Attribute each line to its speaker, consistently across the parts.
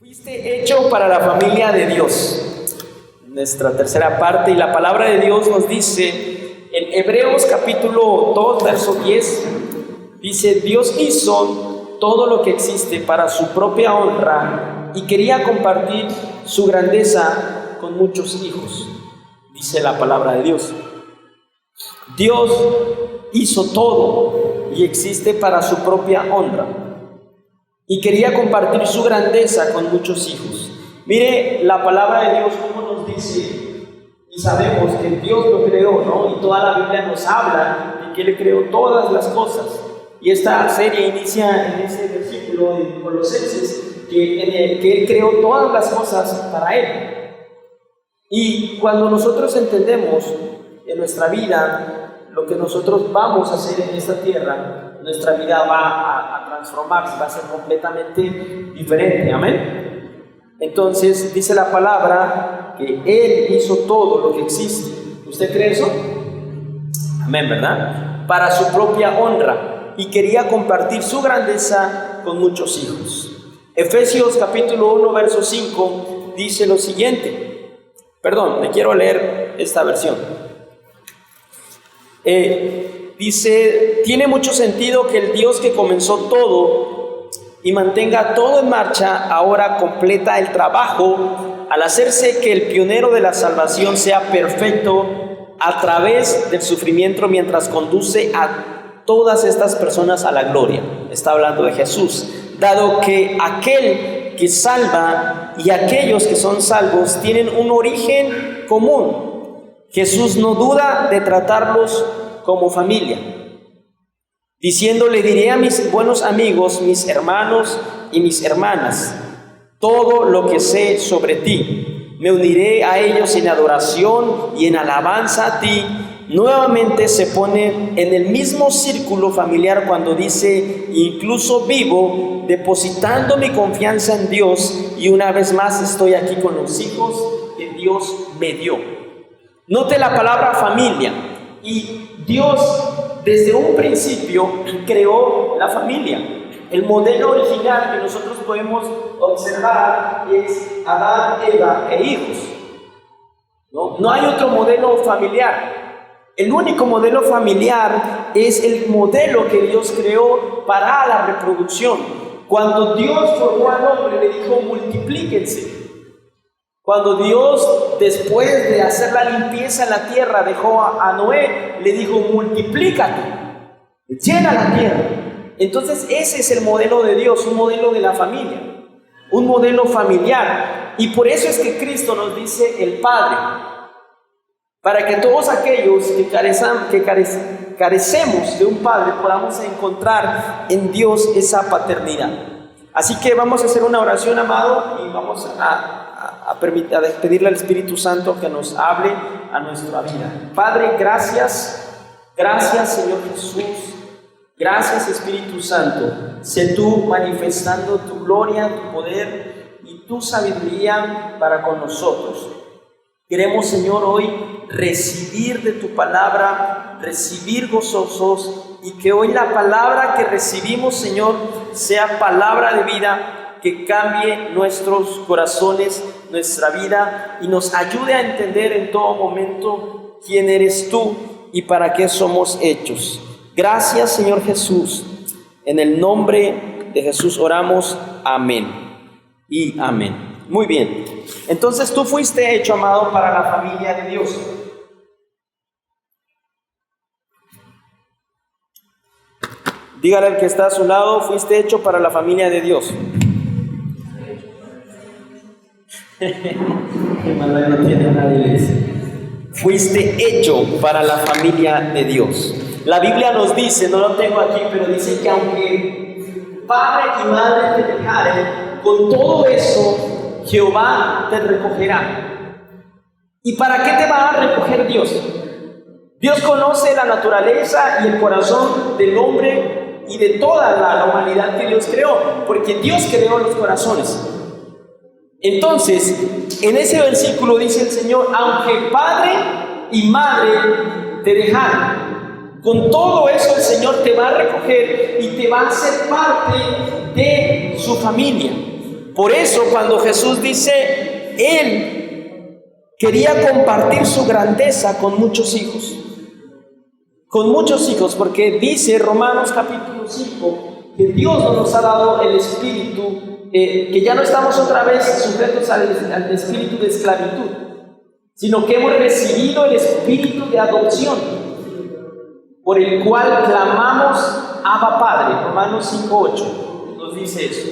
Speaker 1: Fuiste hecho para la familia de Dios. Nuestra tercera parte, y la palabra de Dios nos dice en Hebreos capítulo 2, verso 10, dice: Dios hizo todo lo que existe para su propia honra y quería compartir su grandeza con muchos hijos. Dice la palabra de Dios. Dios hizo todo y existe para su propia honra y quería compartir su grandeza con muchos hijos. Mire la palabra de Dios como nos dice, y sabemos que Dios lo creó, ¿no? Y toda la Biblia nos habla de que Él creó todas las cosas. Y esta serie inicia en ese versículo de Colosenses, que Él creó todas las cosas para Él. Y cuando nosotros entendemos en nuestra vida lo que nosotros vamos a hacer en esta tierra, nuestra vida va a transformarse, va a ser completamente diferente. Amén. Entonces dice la palabra que Él hizo todo lo que existe. ¿Usted cree eso? Amén, ¿verdad? Para su propia honra, y quería compartir su grandeza con muchos hijos. Efesios capítulo 1, verso 5 dice lo siguiente. Perdón, le quiero leer esta versión. Dice: tiene mucho sentido que el Dios que comenzó todo y mantenga todo en marcha, ahora completa el trabajo al hacerse que el pionero de la salvación sea perfecto a través del sufrimiento, mientras conduce a todas estas personas a la gloria. Está hablando de Jesús, dado que aquel que salva y aquellos que son salvos tienen un origen común. Jesús no duda de tratarlos como familia, diciendo: le diré a mis buenos amigos, mis hermanos y mis hermanas, todo lo que sé sobre ti. Me uniré a ellos en adoración y en alabanza a ti. Nuevamente se pone en el mismo círculo familiar cuando dice: incluso vivo depositando mi confianza en Dios, y una vez más estoy aquí con los hijos que Dios me dio. Note la palabra familia. Y Dios desde un principio creó la familia. El modelo original que nosotros podemos observar es Adán, Eva e hijos. No hay otro modelo familiar. El único modelo familiar es el modelo que Dios creó para la reproducción. Cuando Dios formó al hombre, le dijo: multiplíquense. Cuando Dios, después de hacer la limpieza en la tierra, dejó a Noé, le dijo: multiplícate, llena la tierra. Entonces ese es el modelo de Dios, un modelo de la familia, un modelo familiar. Y por eso es que Cristo nos dice el Padre, para que todos aquellos que carecemos de un Padre podamos encontrar en Dios esa paternidad. Así que vamos a hacer una oración, amado, y vamos a pedirle al Espíritu Santo que nos hable a nuestra vida. Padre, gracias Señor Jesús, gracias Espíritu Santo. Sé tú manifestando tu gloria, tu poder y tu sabiduría para con nosotros. Queremos, Señor, hoy recibir de tu palabra, recibir gozosos, y que hoy la palabra que recibimos, Señor, sea palabra de vida, que cambie nuestros corazones, nuestra vida, y nos ayude a entender en todo momento quién eres tú y para qué somos hechos. Gracias, Señor Jesús. En el nombre de Jesús oramos. Amén y amén. Muy bien. Entonces tú fuiste hecho, amado, para la familia de Dios. Dígale al que está a su lado: fuiste hecho para la familia de Dios. No tiene nadie, dice. Fuiste hecho para la familia de Dios. La Biblia nos dice, no lo tengo aquí, pero dice que aunque padre y madre te dejaren, con todo eso Jehová te recogerá. ¿Y para qué te va a recoger Dios? Dios conoce la naturaleza y el corazón del hombre y de toda la humanidad que Dios creó, porque Dios creó los corazones. Entonces, en ese versículo dice el Señor: aunque padre y madre te dejaron, con todo eso el Señor te va a recoger y te va a hacer parte de su familia. Por eso cuando Jesús dice, Él quería compartir su grandeza con muchos hijos. Con muchos hijos, porque dice Romanos capítulo 5, que Dios no nos ha dado el espíritu, que ya no estamos otra vez sujetos al espíritu de esclavitud, sino que hemos recibido el espíritu de adopción, por el cual clamamos Abba Padre. Romanos 5:8 nos dice eso.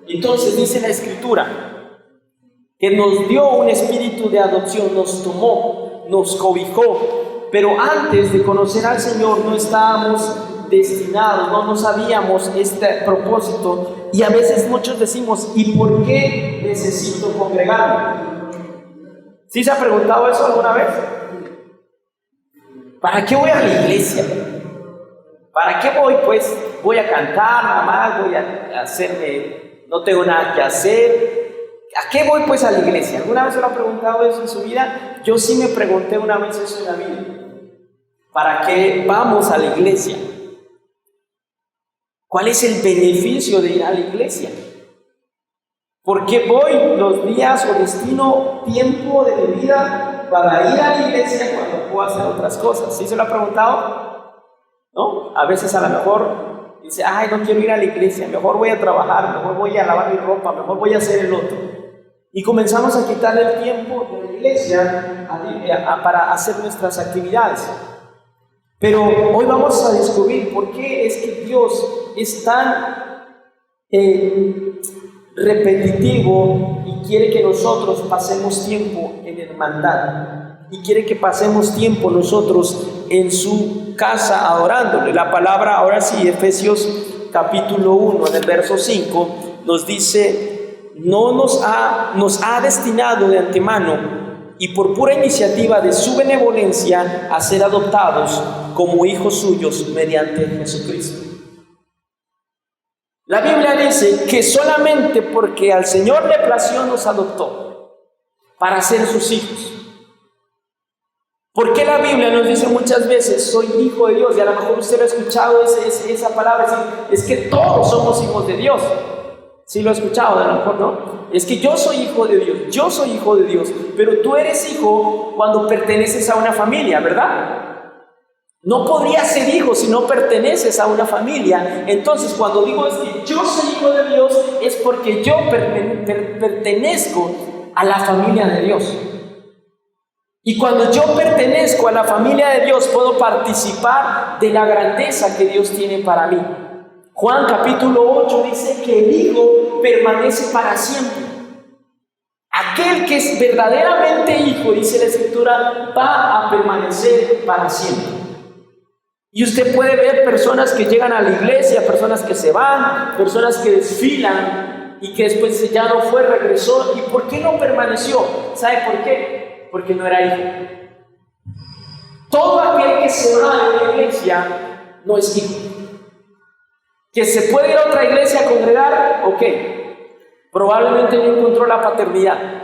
Speaker 1: Entonces dice la Escritura que nos dio un espíritu de adopción, nos tomó, nos cobijó, pero antes de conocer al Señor no estábamos destinados, no sabíamos este propósito, y a veces muchos decimos, ¿y por qué necesito congregarme? ¿Sí se ha preguntado eso alguna vez? ¿Para qué voy a la iglesia? ¿Para qué voy? Pues voy a cantar, nada más voy a hacerme, no tengo nada que hacer. ¿A qué voy pues a la iglesia? ¿Alguna vez se lo ha preguntado eso en su vida? Yo sí me pregunté una vez eso en la vida. ¿Para qué vamos a la iglesia? ¿Cuál es el beneficio de ir a la iglesia? ¿Por qué voy los días o destino tiempo de mi vida para ir a la iglesia cuando puedo hacer otras cosas? ¿Sí se lo ha preguntado? ¿No? A veces a lo mejor dice, ay, no quiero ir a la iglesia, mejor voy a trabajar, mejor voy a lavar mi ropa, mejor voy a hacer el otro. Y comenzamos a quitarle el tiempo de la iglesia para hacer nuestras actividades. Pero hoy vamos a descubrir por qué es que Dios es tan repetitivo y quiere que nosotros pasemos tiempo en hermandad, y quiere que pasemos tiempo nosotros en su casa adorándole. La palabra, ahora sí, Efesios capítulo 1, en el verso 5, nos dice, nos ha destinado de antemano y por pura iniciativa de su benevolencia a ser adoptados como hijos suyos mediante Jesucristo. La Biblia dice que solamente porque al Señor le plació nos adoptó para ser sus hijos. ¿Por qué la Biblia nos dice muchas veces, soy hijo de Dios? Y a lo mejor usted lo ha escuchado esa palabra, es que todos somos hijos de Dios. ¿Sí lo ha escuchado? A lo mejor no. Es que yo soy hijo de Dios, yo soy hijo de Dios, pero tú eres hijo cuando perteneces a una familia, ¿verdad? No podrías ser hijo si no perteneces a una familia. Entonces, cuando digo es que yo soy hijo de Dios, es porque yo pertenezco a la familia de Dios. Y cuando yo pertenezco a la familia de Dios, puedo participar de la grandeza que Dios tiene para mí. Juan capítulo 8 dice que el Hijo permanece para siempre. Aquel que es verdaderamente hijo, dice la Escritura, va a permanecer para siempre. Y usted puede ver personas que llegan a la iglesia, personas que se van, personas que desfilan y que después dice, ya no fue, regresó. ¿Y por qué no permaneció? ¿Sabe por qué? Porque no era hijo. Todo aquel que se va a la iglesia no es hijo. Que se puede ir a otra iglesia a congregar, ok, probablemente no encontró la paternidad.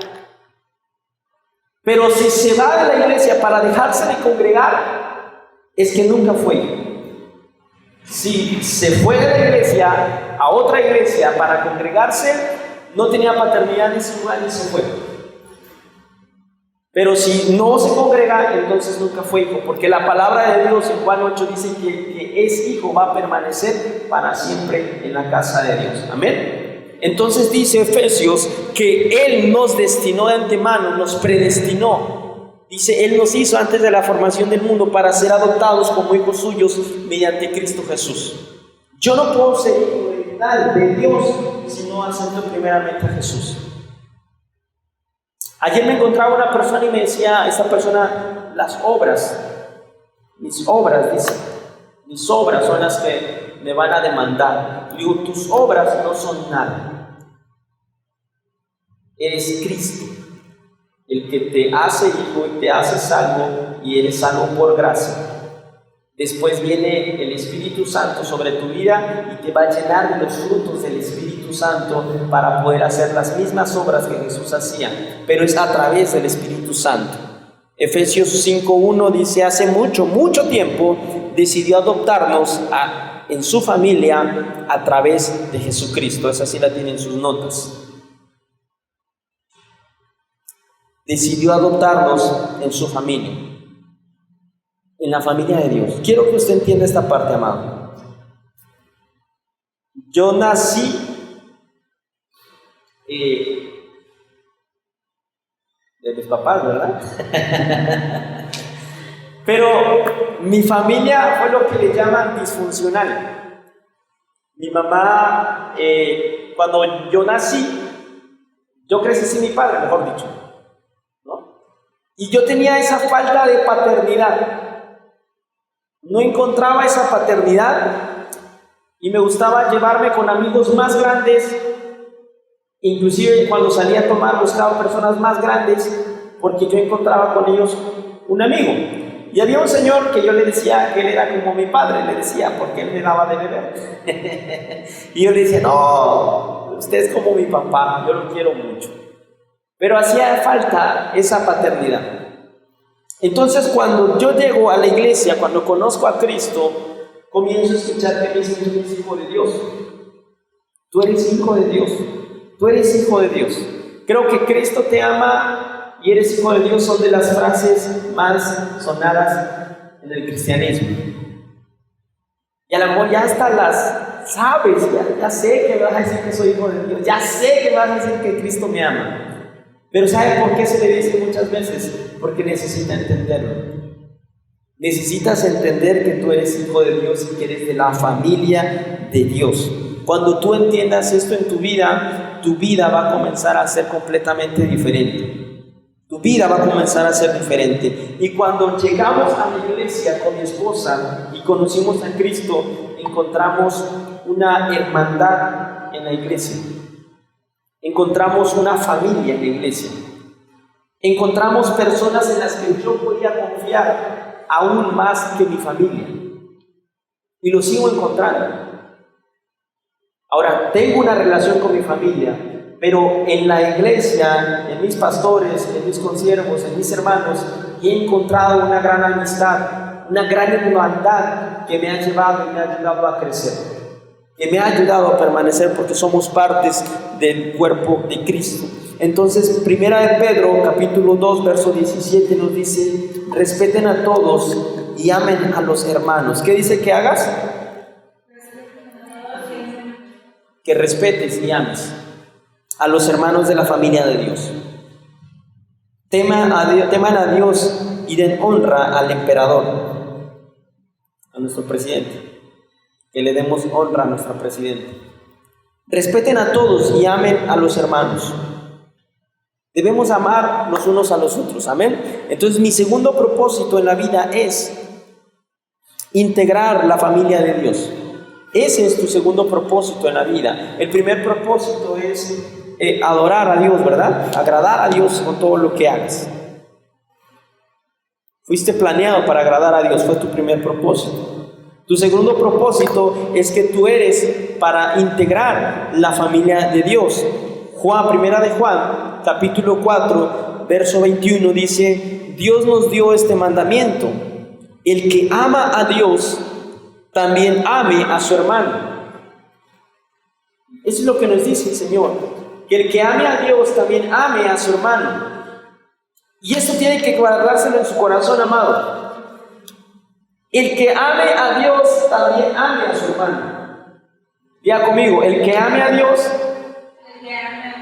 Speaker 1: Pero si se va de la iglesia para dejarse de congregar, es que nunca fue hijo. Si se fue de la iglesia a otra iglesia para congregarse, no tenía paternidad ni se fue. Pero si no se congrega, entonces nunca fue hijo, porque la palabra de Dios en Juan 8 dice que el que es hijo va a permanecer para siempre en la casa de Dios. Amén. Entonces dice Efesios que Él nos destinó de antemano, nos predestinó. Dice, Él nos hizo antes de la formación del mundo para ser adoptados como hijos suyos mediante Cristo Jesús. Yo no puedo ser hijo de Dios si no acepto primeramente a Jesús. Ayer me encontraba una persona y me decía, esta persona, mis obras, dice, mis obras son las que me van a demandar. Digo, tus obras no son nada. Eres Cristo, el que te hace hijo y te hace salvo, y eres salvo por gracia. Después viene el Espíritu Santo sobre tu vida y te va a llenar de los frutos del Espíritu Santo para poder hacer las mismas obras que Jesús hacía, pero es a través del Espíritu Santo. Efesios 5:1 dice, hace mucho tiempo decidió adoptarnos en su familia a través de Jesucristo. Esa sí la tienen en sus notas. decidió adoptarnos en su familia, en la familia de Dios. Quiero que usted entienda esta parte, amado. Yo nací de mis papás, ¿verdad? Pero mi familia fue lo que le llaman disfuncional. Mi mamá, cuando yo nací, yo crecí sin mi padre, mejor dicho, ¿no? Y yo tenía esa falta de paternidad. No encontraba esa paternidad y me gustaba llevarme con amigos más grandes. Inclusive cuando salía a tomar buscaba personas más grandes porque yo encontraba con ellos un amigo. Y había un señor que yo le decía que él era como mi padre, le decía, porque él me daba de beber. Y yo le decía, no, usted es como mi papá, yo lo quiero mucho. Pero hacía falta esa paternidad. Entonces cuando yo llego a la iglesia, cuando conozco a Cristo, comienzo a escuchar que me dicen, tú eres hijo de Dios. Tú eres hijo de Dios. Tú eres hijo de Dios. Creo que Cristo te ama y eres hijo de Dios son de las frases más sonadas en el cristianismo. Y a lo mejor ya hasta las sabes, ya sé que me vas a decir que soy hijo de Dios, ya sé que me vas a decir que Cristo me ama. Pero ¿sabe por qué se le dice muchas veces? Porque necesita entenderlo. Necesitas entender que tú eres hijo de Dios y que eres de la familia de Dios. Cuando tú entiendas esto en tu vida va a comenzar a ser completamente diferente. Tu vida va a comenzar a ser diferente. Y cuando llegamos a la iglesia con mi esposa y conocimos a Cristo, encontramos una hermandad en la iglesia. Encontramos una familia en la iglesia. Encontramos personas en las que yo podía confiar aún más que mi familia. Y lo sigo encontrando. Ahora, tengo una relación con mi familia, pero en la iglesia, en mis pastores, en mis consiervos, en mis hermanos, he encontrado una gran amistad, una gran hermandad que me ha llevado y me ha ayudado a crecer, que me ha ayudado a permanecer porque somos partes del cuerpo de Cristo. Entonces, primera de Pedro, capítulo 2, verso 17 nos dice, respeten a todos y amen a los hermanos. ¿Qué dice que hagas? Que respetes y ames a los hermanos de la familia de Dios. Teman a Dios y den honra al emperador, a nuestro presidente. Que le demos honra a nuestro presidente. Respeten a todos y amen a los hermanos. Debemos amar los unos a los otros, amén. Entonces mi segundo propósito en la vida es integrar la familia de Dios. Ese es tu segundo propósito en la vida. El primer propósito es adorar a Dios, ¿verdad? Agradar a Dios con todo lo que hagas. Fuiste planeado para agradar a Dios, fue tu primer propósito. Tu segundo propósito es que tú eres para integrar la familia de Dios. Primera de Juan, capítulo 4, verso 21 dice, Dios nos dio este mandamiento, el que ama a Dios, también ame a su hermano. Eso es lo que nos dice el Señor, que el que ame a Dios también ame a su hermano. Y eso tiene que guardárselo en su corazón, amado. El que ame a Dios también ame a su hermano. Diga conmigo, el que ame a Dios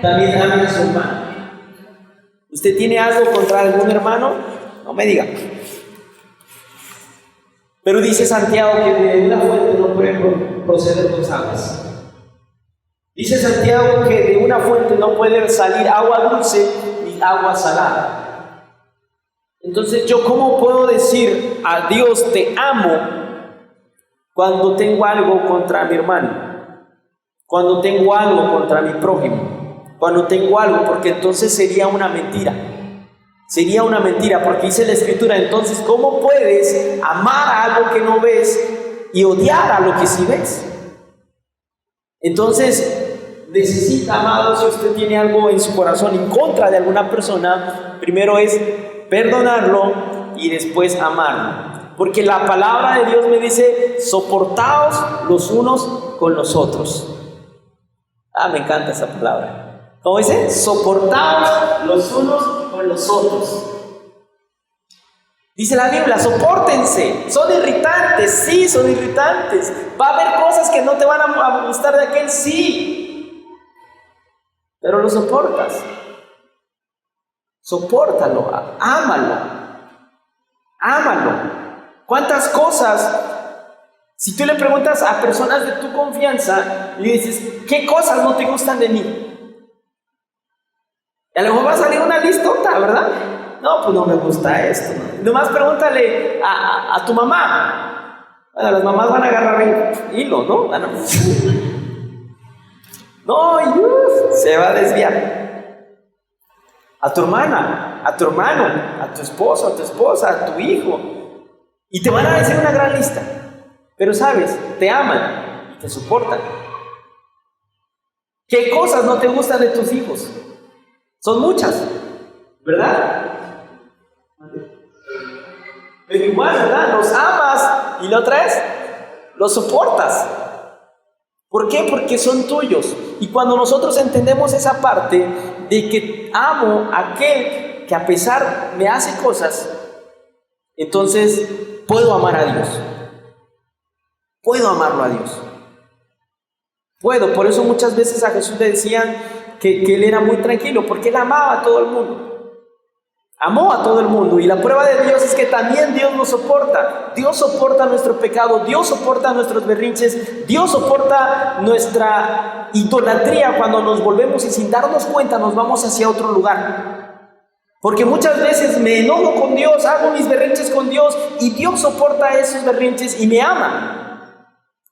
Speaker 1: también ame a su hermano. ¿Usted tiene algo contra algún hermano? No me diga. Pero dice Santiago que de una fuente no pueden proceder dos aguas. Dice Santiago que de una fuente no puede salir agua dulce ni agua salada. Entonces, ¿yo cómo puedo decir a Dios te amo cuando tengo algo contra mi hermano? Cuando tengo algo contra mi prójimo. Cuando tengo algo, porque entonces sería una mentira. Sería una mentira, porque dice la Escritura, entonces, ¿cómo puedes amar a algo que no ves y odiar a lo que sí ves? Entonces, necesita, amado, si usted tiene algo en su corazón en contra de alguna persona, primero es perdonarlo y después amarlo. Porque la palabra de Dios me dice, soportaos los unos con los otros. Me encanta esa palabra. ¿Cómo dice? Soportaos los unos con los otros. Dice la Biblia, sopórtense. Son irritantes, sí, son irritantes. Va a haber cosas que no te van a gustar de aquel, sí. Pero lo soportas. Sopórtalo, ámalo. Ámalo. ¿Cuántas cosas? Si tú le preguntas a personas de tu confianza, le dices, ¿qué cosas no te gustan de mí? Y a lo mejor va a salir una listota, ¿verdad? No, pues no me gusta esto. Nomás pregúntale a tu mamá. Bueno, las mamás van a agarrar el hilo, ¿no? Bueno. No, se va a desviar. A tu hermana, a tu hermano, a tu esposo, a tu esposa, a tu hijo. Y te van a decir una gran lista. Pero sabes, te aman y te soportan. ¿Qué cosas no te gustan de tus hijos? Son muchas, ¿verdad? Pero igual, ¿verdad? Los amas y la otra es, los soportas. ¿Por qué? Porque son tuyos. Y cuando nosotros entendemos esa parte de que amo a aquel que a pesar me hace cosas, entonces puedo amar a Dios. Puedo amarlo a Dios. Puedo. Por eso muchas veces a Jesús le decían que él era muy tranquilo, porque él amaba a todo el mundo. Amó a todo el mundo. Y la prueba de Dios es que también Dios nos soporta. Dios soporta nuestro pecado. Dios soporta nuestros berrinches. Dios soporta nuestra idolatría cuando nos volvemos y sin darnos cuenta nos vamos hacia otro lugar. Porque muchas veces me enojo con Dios, hago mis berrinches con Dios y Dios soporta esos berrinches y me ama.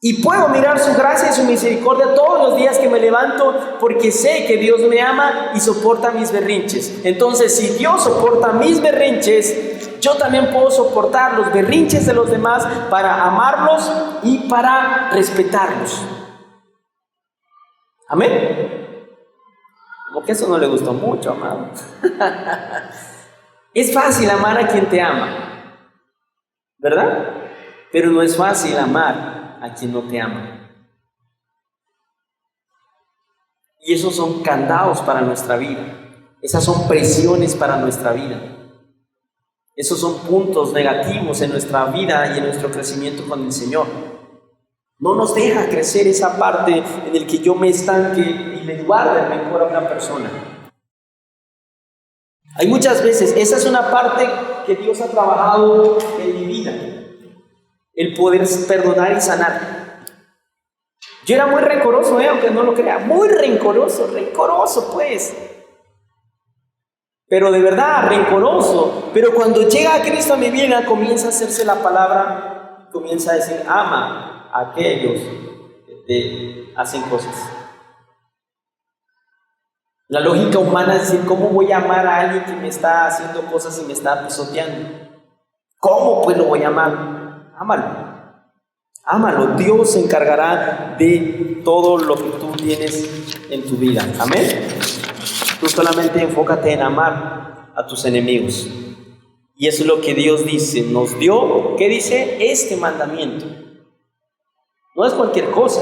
Speaker 1: Y puedo mirar su gracia y su misericordia todos los días que me levanto porque sé que Dios me ama y soporta mis berrinches. Entonces, si Dios soporta mis berrinches, yo también puedo soportar los berrinches de los demás para amarlos y para respetarlos. Amén. Como que eso no le gustó mucho, amado. Es fácil amar a quien te ama, ¿verdad? Pero no es fácil amar a quien no te ama. Y esos son candados para nuestra vida. Esas son presiones para nuestra vida. Esos son puntos negativos en nuestra vida y en nuestro crecimiento con el Señor. No nos deja crecer esa parte en el que yo me estanque y le guarde el rencor a una persona. Hay muchas veces, esa es una parte que Dios ha trabajado en mi vida. El poder perdonar y sanar. Yo era muy rencoroso, aunque no lo crea, muy rencoroso pues. Pero de verdad, rencoroso. Pero cuando llega a Cristo a mi vida, comienza a hacerse la palabra, comienza a decir, ama a aquellos que te hacen cosas. La lógica humana es decir, ¿cómo voy a amar a alguien que me está haciendo cosas y me está pisoteando? ¿Cómo pues lo voy a amar? Ámalo, ámalo. Dios se encargará de todo lo que tú tienes en tu vida. Amén. Tú solamente enfócate en amar a tus enemigos. Y eso es lo que Dios dice. Nos dio, ¿qué dice? Este mandamiento. No es cualquier cosa.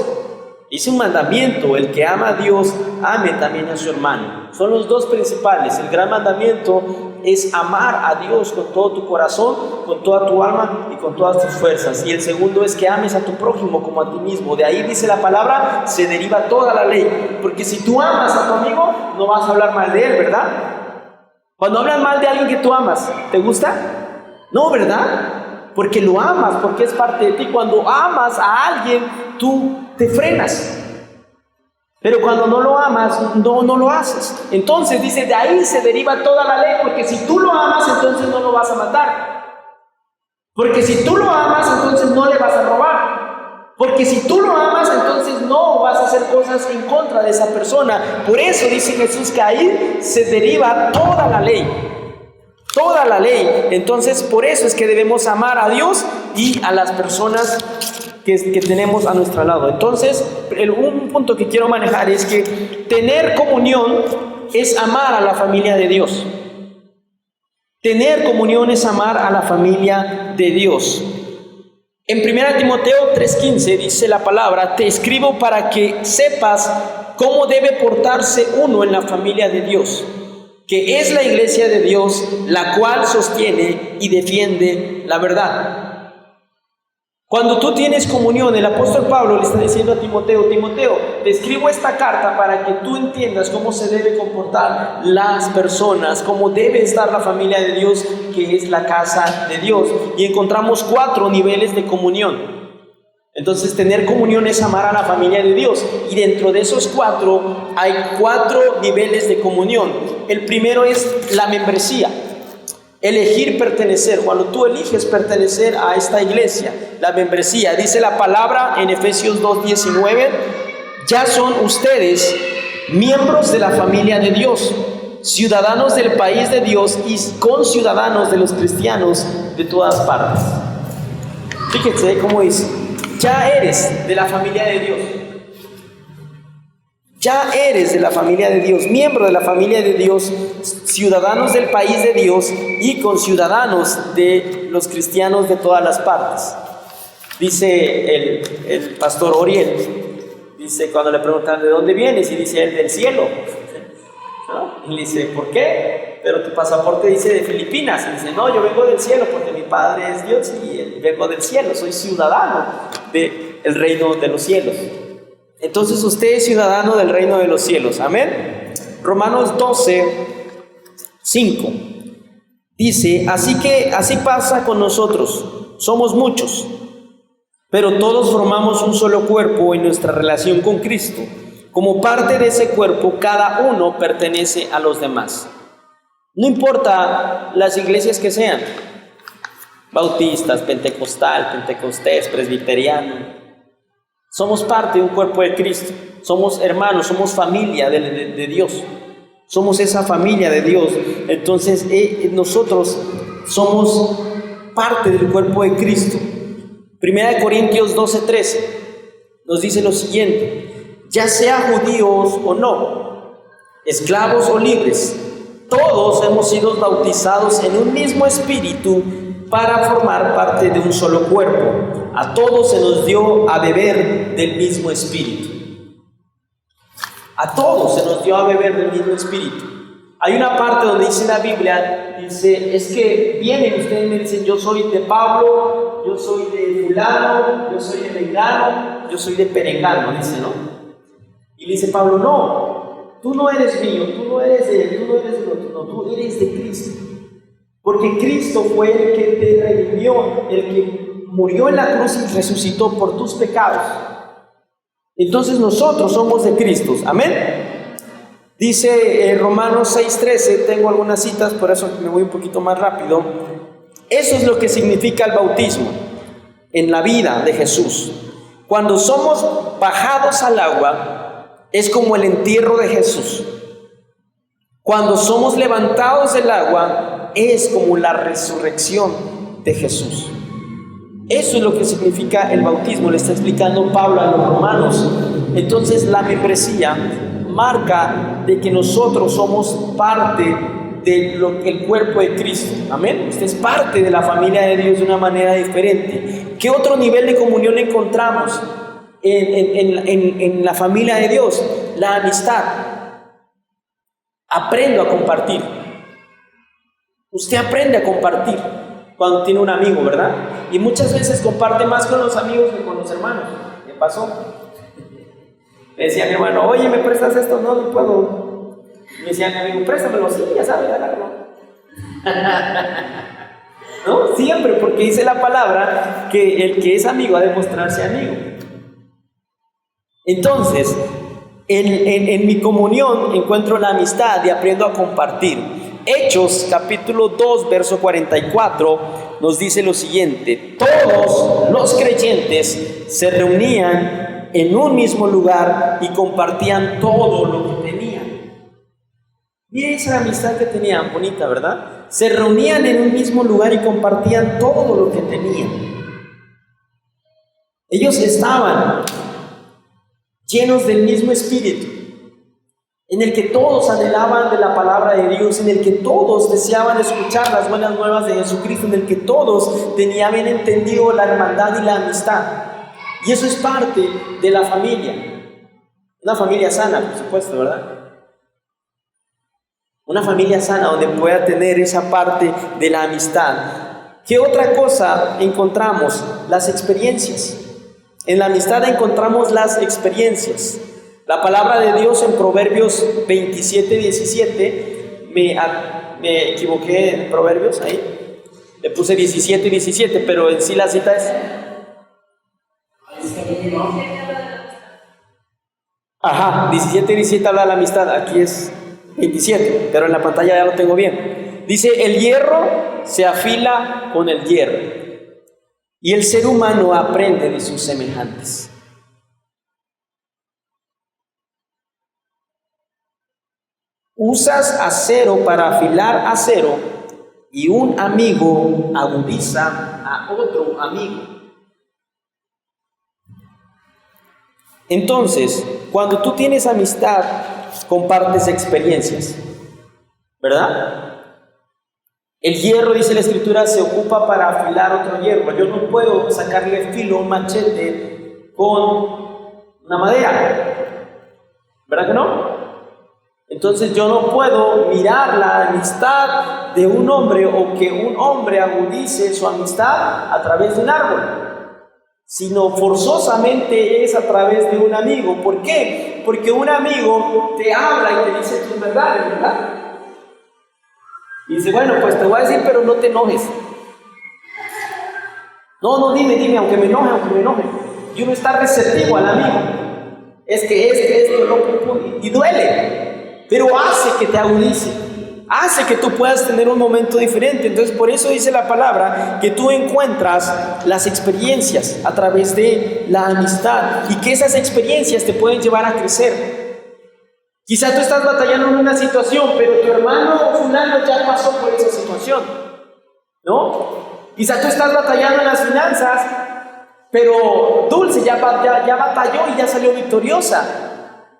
Speaker 1: Dice un mandamiento, el que ama a Dios, ame también a su hermano. Son los dos principales. El gran mandamiento es amar a Dios con todo tu corazón, con toda tu alma y con todas tus fuerzas. Y el segundo es que ames a tu prójimo como a ti mismo. De ahí dice la palabra, se deriva toda la ley. Porque si tú amas a tu amigo, no vas a hablar mal de él, ¿verdad? Cuando hablas mal de alguien que tú amas, ¿te gusta? No, ¿verdad? Porque lo amas, porque es parte de ti. Cuando amas a alguien, tú te frenas. Pero cuando no lo amas, no lo haces. Entonces dice, de ahí se deriva toda la ley, porque si tú lo amas, entonces no lo vas a matar. Porque si tú lo amas, entonces no le vas a robar. Porque si tú lo amas, entonces no vas a hacer cosas en contra de esa persona. Por eso dice Jesús que ahí se deriva toda la ley. Toda la ley. Entonces, por eso es que debemos amar a Dios y a las personas que tenemos a nuestro lado. Entonces, un punto que quiero manejar es que tener comunión es amar a la familia de Dios. Tener comunión es amar a la familia de Dios. En 1 Timoteo 3:15 dice la palabra, te escribo para que sepas cómo debe portarse uno en la familia de Dios, que es la iglesia de Dios, la cual sostiene y defiende la verdad. Cuando tú tienes comunión, el apóstol Pablo le está diciendo a Timoteo: Timoteo, te escribo esta carta para que tú entiendas cómo se debe comportar las personas, cómo debe estar la familia de Dios, que es la casa de Dios. Y encontramos 4 niveles de comunión. Entonces, tener comunión es amar a la familia de Dios, y dentro de esos 4 hay 4 niveles de comunión. El primero es la membresía, elegir pertenecer. Cuando tú eliges pertenecer a esta iglesia, la membresía, dice la palabra en Efesios 2:19, ya son ustedes miembros de la familia de Dios, ciudadanos del país de Dios y conciudadanos de los cristianos de todas partes. Fíjense cómo dice: ya eres de la familia de Dios. Ya eres de la familia de Dios, miembro de la familia de Dios, ciudadanos del país de Dios y conciudadanos de los cristianos de todas las partes. Dice el pastor Oriel, dice, cuando le preguntan ¿de dónde vienes? Y dice él: del cielo. ¿No? Y le dice: ¿por qué? Pero tu pasaporte dice de Filipinas. Y dice: no, yo vengo del cielo porque mi padre es Dios y vengo del cielo, soy ciudadano del reino de los cielos. Entonces usted es ciudadano del reino de los cielos. Amén. Romanos 12:5 dice: así pasa con nosotros, somos muchos, pero todos formamos un solo cuerpo en nuestra relación con Cristo. Como parte de ese cuerpo, cada uno pertenece a los demás. No importa las iglesias que sean, bautistas, pentecostés, presbiteriano, somos parte de un cuerpo de Cristo. Somos hermanos, somos familia de Dios. Somos esa familia de Dios. Entonces nosotros somos parte del cuerpo de Cristo. 1 Corintios 12:13 nos dice lo siguiente: ya sea judíos o no, esclavos o libres, todos hemos sido bautizados en un mismo espíritu para formar parte de un solo cuerpo. A todos se nos dio a beber del mismo espíritu. A todos se nos dio a beber del mismo espíritu. Hay una parte donde dice la Biblia, dice, es que vienen ustedes y me dicen: yo soy de Pablo, yo soy de fulano, yo soy de mengano, yo soy de perengano, dice, ¿no? Y le dice Pablo: no, tú no eres mío, tú no eres de él, tú no eres de otro, no, tú eres de Cristo. Porque Cristo fue el que te redimió, el que murió en la cruz y resucitó por tus pecados. Entonces nosotros somos de Cristo. Amén. Dice Romanos 6:13, tengo algunas citas, por eso me voy un poquito más rápido. Eso es lo que significa el bautismo en la vida de Jesús. Cuando somos bajados al agua, es como el entierro de Jesús. Cuando somos levantados del agua, es como la resurrección de Jesús. Eso es lo que significa el bautismo, le está explicando Pablo a los romanos. Entonces la membresía marca de que nosotros somos parte del cuerpo de Cristo. Amén. Usted es parte de la familia de Dios de una manera diferente. ¿Qué otro nivel de comunión encontramos en la familia de Dios? La amistad. Aprendo a compartir. Usted aprende a compartir cuando tiene un amigo, ¿verdad? Y muchas veces comparte más con los amigos que con los hermanos. ¿Qué pasó? Le decía a mi hermano: oye, ¿me prestas esto? No, no puedo. Me decía a mi amigo: préstamelo. Sí, ya sabes, agárralo. ¿No? Siempre, porque dice la palabra que el que es amigo ha de mostrarse amigo. Entonces, en mi comunión encuentro la amistad y aprendo a compartir. Hechos capítulo 2 verso 44 nos dice lo siguiente: todos los creyentes se reunían en un mismo lugar y compartían todo lo que tenían. Miren esa amistad que tenían, bonita, ¿verdad? Se reunían en un mismo lugar y compartían todo lo que tenían. Ellos estaban llenos del mismo espíritu, en el que todos anhelaban de la palabra de Dios, en el que todos deseaban escuchar las buenas nuevas de Jesucristo, en el que todos tenían bien entendido la hermandad y la amistad. Y eso es parte de la familia, una familia sana, por supuesto, ¿verdad? Una familia sana donde pueda tener esa parte de la amistad. ¿Qué otra cosa encontramos? Las experiencias. En la amistad encontramos las experiencias. La palabra de Dios en Proverbios 27:17, me equivoqué en Proverbios, ahí le puse 17:17, pero en sí la cita es... Ajá, 17:17 habla de la amistad, aquí es 27, pero en la pantalla ya lo tengo bien. Dice, el hierro se afila con el hierro, y el ser humano aprende de sus semejantes. Usas acero para afilar acero, y un amigo agudiza a otro amigo. Entonces, cuando tú tienes amistad, compartes experiencias, ¿verdad? El hierro, dice la Escritura, se ocupa para afilar otro hierro. Yo no puedo sacarle filo a un machete con una madera, ¿verdad que no? Entonces yo no puedo mirar la amistad de un hombre o que un hombre agudice su amistad a través de un árbol, sino forzosamente es a través de un amigo. ¿Por qué? Porque un amigo te habla y te dice tus verdades, ¿verdad? Y dice, bueno, pues te voy a decir, pero no te enojes. No, dime, aunque me enoje. Y uno está receptivo al amigo. Es que esto, no, y duele, pero hace que te agudice, hace que tú puedas tener un momento diferente. Entonces, por eso dice la palabra que tú encuentras las experiencias a través de la amistad y que esas experiencias te pueden llevar a crecer. Quizá tú estás batallando en una situación, pero tu hermano fulano ya pasó por esa situación, ¿no? Quizá tú estás batallando en las finanzas, pero Dulce ya batalló y ya salió victoriosa.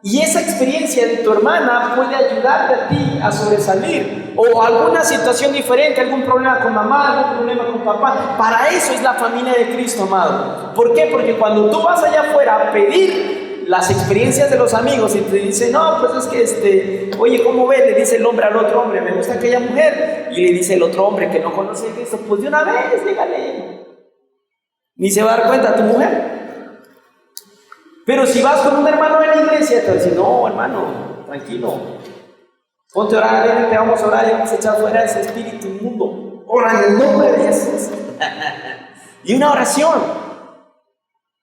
Speaker 1: Y esa experiencia de tu hermana puede ayudarte a ti a sobresalir. O alguna situación diferente, algún problema con mamá, algún problema con papá. Para eso es la familia de Cristo, amado. ¿Por qué? Porque cuando tú vas allá afuera a pedir las experiencias de los amigos y te dicen, no, pues es que oye, ¿cómo ves? Le dice el hombre al otro hombre, me gusta aquella mujer. Y le dice el otro hombre que no conoce a Cristo, pues de una vez, dígale. Ni se va a dar cuenta tu mujer. Pero si vas con un hermano de la iglesia, te va a decir, no, hermano, tranquilo. Ponte a orar, ven, te vamos a orar y vamos a echar fuera ese espíritu inmundo. Ora en el nombre de Jesús. Y una oración.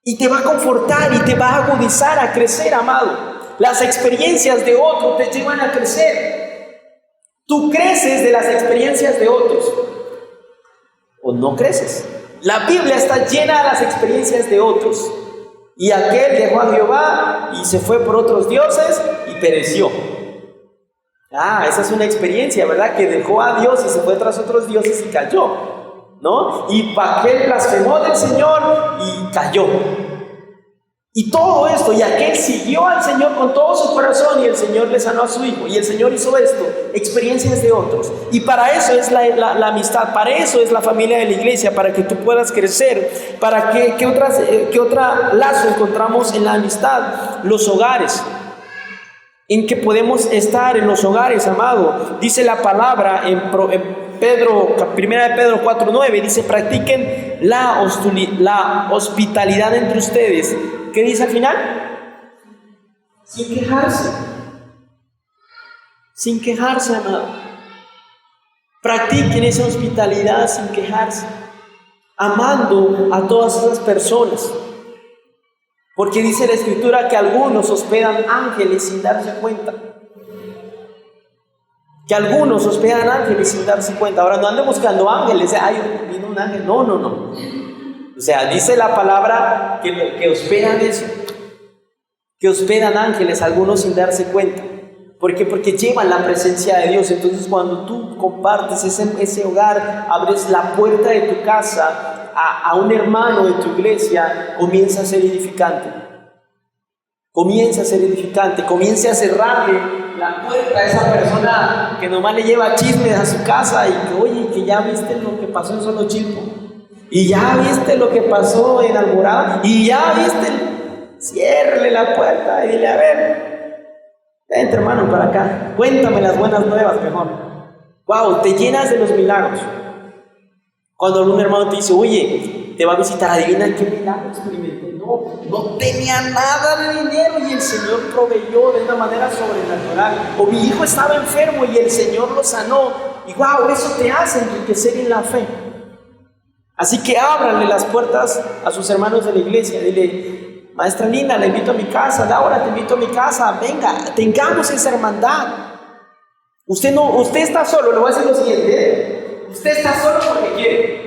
Speaker 1: Y te va a confortar y te va a agudizar a crecer, amado. Las experiencias de otros te llevan a crecer. Tú creces de las experiencias de otros. ¿O no creces? La Biblia está llena de las experiencias de otros. Y aquel dejó a Jehová y se fue por otros dioses y pereció. Esa es una experiencia, ¿verdad? Que dejó a Dios y se fue tras otros dioses y cayó, ¿no? Y aquel blasfemó del Señor y cayó. Y todo esto, y aquel siguió al Señor con todo su corazón y el Señor le sanó a su hijo. Y el Señor hizo esto, experiencias de otros. Y para eso es la amistad, para eso es la familia de la iglesia, para que tú puedas crecer. ¿Para qué otro lazo encontramos en la amistad? Los hogares. En que podemos estar en los hogares, amado. Dice la palabra en Pedro, 1 de Pedro 4:9, dice, practiquen la hospitalidad entre ustedes. ¿Qué dice al final? Sin quejarse. Sin quejarse, amado. Practiquen esa hospitalidad sin quejarse, amando a todas esas personas. Porque dice la Escritura que algunos hospedan ángeles sin darse cuenta. Que algunos hospedan ángeles sin darse cuenta. Ahora no anden buscando ángeles. Ay, vino un ángel. No. O sea, dice la palabra que hospedan eso. Que hospedan ángeles, algunos sin darse cuenta. ¿Por qué? Porque llevan la presencia de Dios. Entonces cuando tú compartes ese hogar, abres la puerta de tu casa a un hermano de tu iglesia, comienza a ser edificante. Comienza a ser edificante. Comienza a cerrarle la puerta a esa persona que nomás le lleva chismes a su casa y que, oye, que ya viste lo que pasó en Solochilco, y ya viste lo que pasó en Alborada, y ya viste, ciérrele la puerta y dile, a ver, Vente, hermano, para acá. Cuéntame las buenas nuevas mejor. Wow, te llenas de los milagros. Cuando algún hermano te dice, oye, te va a visitar, adivina qué milagro experimenté. No tenía nada de dinero y el Señor proveyó de una manera sobrenatural. O mi hijo estaba enfermo y el Señor lo sanó. Y wow, eso te hace enriquecer en la fe. Así que ábranle las puertas a sus hermanos de la iglesia. Dile, maestra Linda, la invito a mi casa. Laura, te invito a mi casa. Venga, tengamos esa hermandad. Usted está solo. Le voy a decir lo siguiente. Usted está solo porque quiere.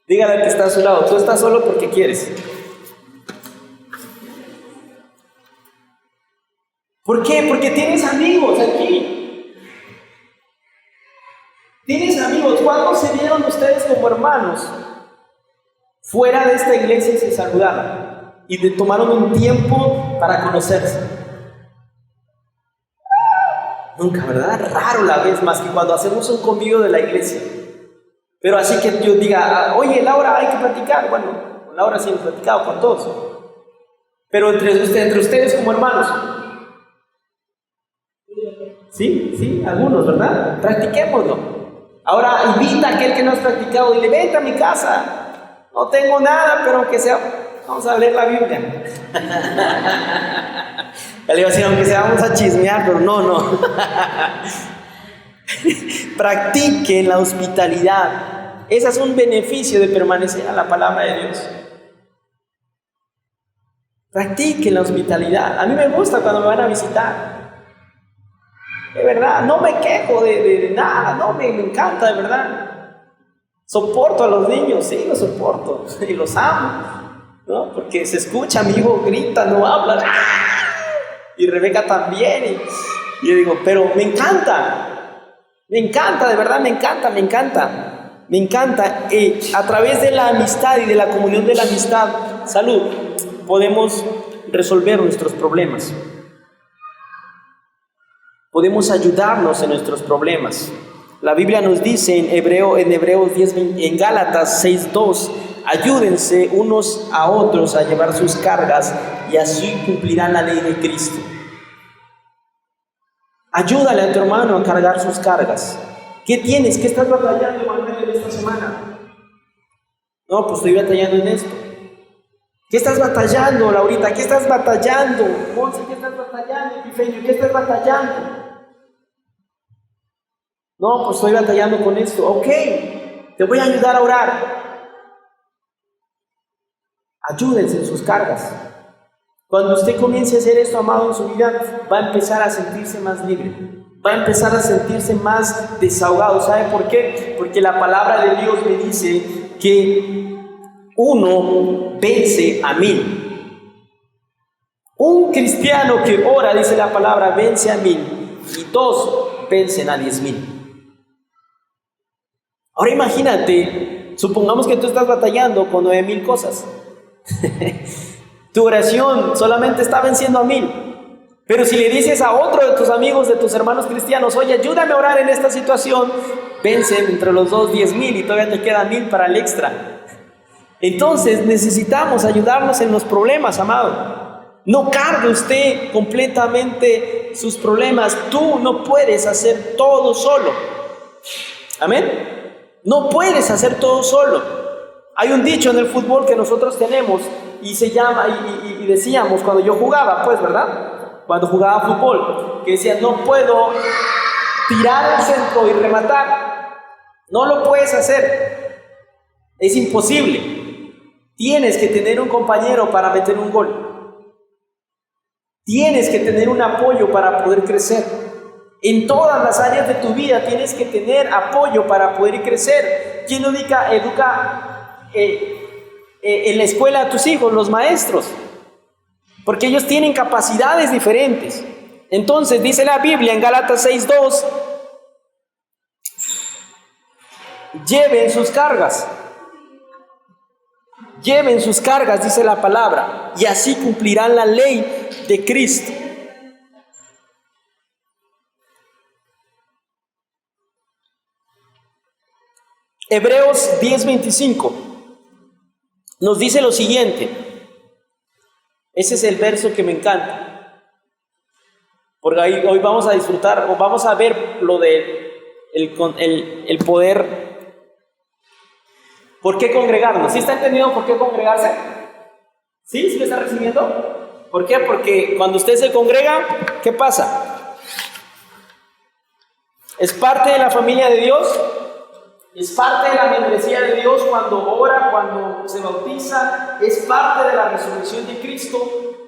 Speaker 1: Dígale al que está a su lado, tú estás solo porque quieres. ¿Por qué? Porque tienes amigos aquí. Tienes amigos. ¿Cuándo se vieron ustedes como hermanos fuera de esta iglesia y se saludaron? Y tomaron un tiempo para conocerse. Nunca, ¿verdad? Raro la vez, más que cuando hacemos un convivio de la iglesia. Pero así que yo diga, oye, Laura, hay que platicar. Bueno, con Laura sí hemos platicado, con todos. Pero entre ustedes como hermanos. Sí, algunos, ¿verdad? Practiquémoslo. Ahora invita a aquel que no has practicado y le vente a mi casa. No tengo nada, pero aunque sea, vamos a leer la Biblia. Le iba a decir, aunque sea, vamos a chismear, pero no. Practiquen la hospitalidad. Ese es un beneficio de permanecer a la palabra de Dios. Practiquen la hospitalidad. A mí me gusta cuando me van a visitar. De verdad, no me quejo de nada, no, me encanta, de verdad. Soporto a los niños, sí, los soporto y los amo, ¿no? Porque se escucha, mi hijo grita, no habla. Y Rebeca también. Y yo digo, pero me encanta, de verdad, me encanta. A través de la amistad y de la comunión de la amistad, salud, podemos resolver nuestros problemas. Podemos ayudarnos en nuestros problemas. La Biblia nos dice en Hebreos 10, en Gálatas 6:2, ayúdense unos a otros a llevar sus cargas y así cumplirán la ley de Cristo. Ayúdale a tu hermano a cargar sus cargas. ¿Qué tienes? ¿Qué estás batallando, Manuel, esta semana? No, pues estoy batallando en esto. ¿Qué estás batallando, Laurita? ¿Qué estás batallando? Monse, ¿qué estás batallando? Epifenio, ¿qué estás batallando? No, pues estoy batallando con esto. Ok, te voy a ayudar a orar. Ayúdense en sus cargas. Cuando usted comience a hacer esto, amado, en su vida, va a empezar a sentirse más libre. Va a empezar a sentirse más desahogado. ¿Sabe por qué? Porque la palabra de Dios me dice que uno vence a 1000. Un cristiano que ora, dice la palabra, vence a 1000. Y 2 vencen a 10,000. Ahora imagínate, supongamos que tú estás batallando con 9,000 cosas. Tu oración solamente está venciendo a 1000. Pero si le dices a otro de tus amigos, de tus hermanos cristianos, oye, ayúdame a orar en esta situación, vencen entre los dos 10,000 y todavía te quedan 1000 para el extra. Entonces necesitamos ayudarnos en los problemas, amado. No cargue usted completamente sus problemas. Tú no puedes hacer todo solo. Amén. No puedes hacer todo solo. Hay un dicho en el fútbol que nosotros tenemos y se llama, y decíamos cuando yo jugaba, pues, ¿verdad? Cuando jugaba fútbol, que decía, no puedo tirar el centro y rematar. No lo puedes hacer. Es imposible. Tienes que tener un compañero para meter un gol. Tienes que tener un apoyo para poder crecer. En todas las áreas de tu vida tienes que tener apoyo para poder crecer. ¿Quién educa en la escuela a tus hijos? Los maestros. Porque ellos tienen capacidades diferentes. Entonces dice la Biblia en Gálatas 6:2, lleven sus cargas. Lleven sus cargas, dice la palabra, y así cumplirán la ley de Cristo. Hebreos 10:25 nos dice lo siguiente. Ese es el verso que me encanta. Porque hoy vamos a disfrutar, o vamos a ver lo de el poder. ¿Por qué congregarnos? ¿Sí está entendiendo por qué congregarse? ¿Sí? ¿Sí lo está recibiendo? ¿Por qué? Porque cuando usted se congrega, ¿qué pasa? Es parte de la familia de Dios, es parte de la membresía de Dios cuando ora, cuando se bautiza, es parte de la resurrección de Cristo,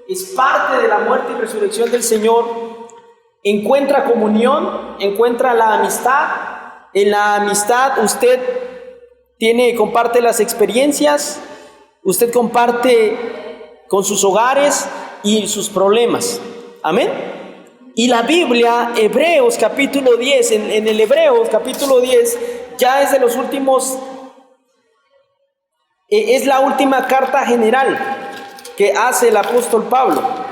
Speaker 1: es parte de la muerte y resurrección del Señor. Encuentra comunión, encuentra la amistad. En la amistad usted comparte las experiencias, usted comparte con sus hogares y sus problemas. Amén. Y la Biblia, Hebreos capítulo 10, en el Hebreos capítulo 10, ya es de los últimos, es la última carta general que hace el apóstol Pablo.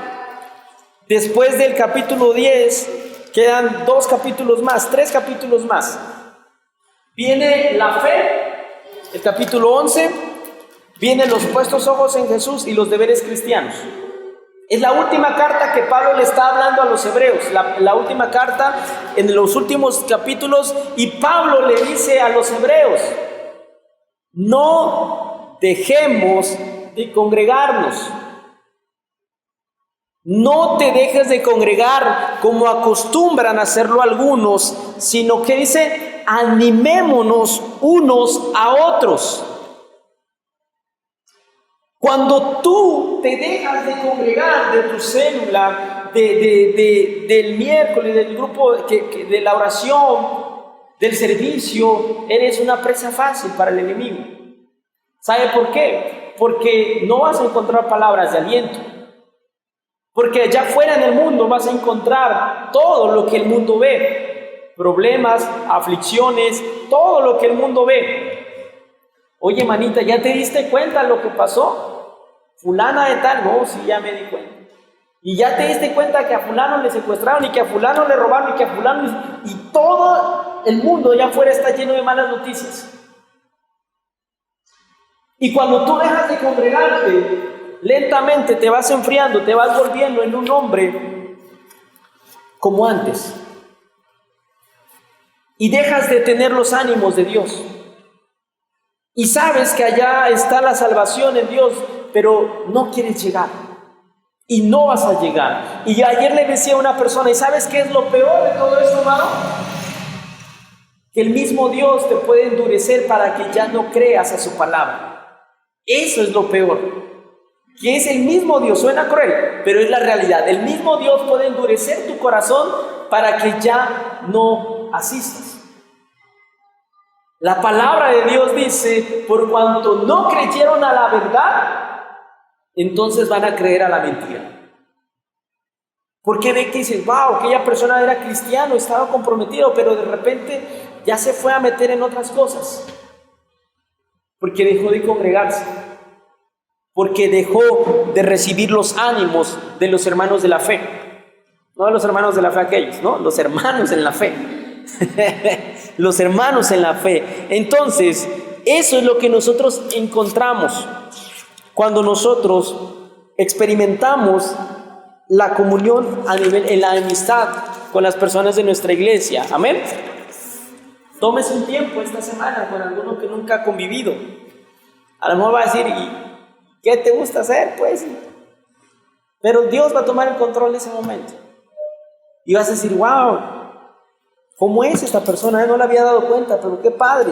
Speaker 1: Después del capítulo 10, quedan 2 capítulos más, 3 capítulos más. Viene la fe, el capítulo 11, vienen los puestos ojos en Jesús y los deberes cristianos. Es la última carta que Pablo le está hablando a los hebreos, la última carta en los últimos capítulos, y Pablo le dice a los hebreos: no dejemos de congregarnos. No te dejes de congregar como acostumbran a hacerlo algunos, sino que dice: animémonos unos a otros. Cuando tú te dejas de congregar de tu célula, del miércoles, del grupo, de la oración, del servicio, eres una presa fácil para el enemigo. ¿Sabe por qué? Porque no vas a encontrar palabras de aliento. Porque allá afuera en el mundo vas a encontrar todo lo que el mundo ve. Problemas, aflicciones, todo lo que el mundo ve. Oye, manita, ¿ya te diste cuenta de lo que pasó? Fulana de tal, no, sí, ya me di cuenta. Y ya te diste cuenta que a fulano le secuestraron y que a fulano le robaron y que a fulano... Y todo el mundo allá afuera está lleno de malas noticias. Y cuando tú dejas de congregarte, lentamente te vas enfriando, te vas volviendo en un hombre como antes. Y dejas de tener los ánimos de Dios. Y sabes que allá está la salvación en Dios, pero no quieres llegar. Y no vas a llegar. Y ayer le decía a una persona, ¿y sabes qué es lo peor de todo esto, hermano? Que el mismo Dios te puede endurecer para que ya no creas a su palabra. Eso es lo peor. Que es el mismo Dios, suena cruel, pero es la realidad. El mismo Dios puede endurecer tu corazón para que ya no asistas. La palabra de Dios dice: por cuanto no creyeron a la verdad, entonces van a creer a la mentira. Porque ve que dices: wow, aquella persona era cristiano, estaba comprometido, pero de repente ya se fue a meter en otras cosas. Porque dejó de congregarse. Porque dejó de recibir los ánimos de los hermanos de la fe. No de los hermanos de la fe aquellos, ¿no? Los hermanos en la fe. Los hermanos en la fe. Entonces, eso es lo que nosotros encontramos cuando nosotros experimentamos la comunión en la amistad con las personas de nuestra iglesia. Amén. Tómese un tiempo esta semana con alguno que nunca ha convivido. A lo mejor va a decir: ¿y qué te gusta hacer? Pues, pero Dios va a tomar el control de ese momento. Y vas a decir: wow, ¿cómo es esta persona? No le había dado cuenta, pero qué padre.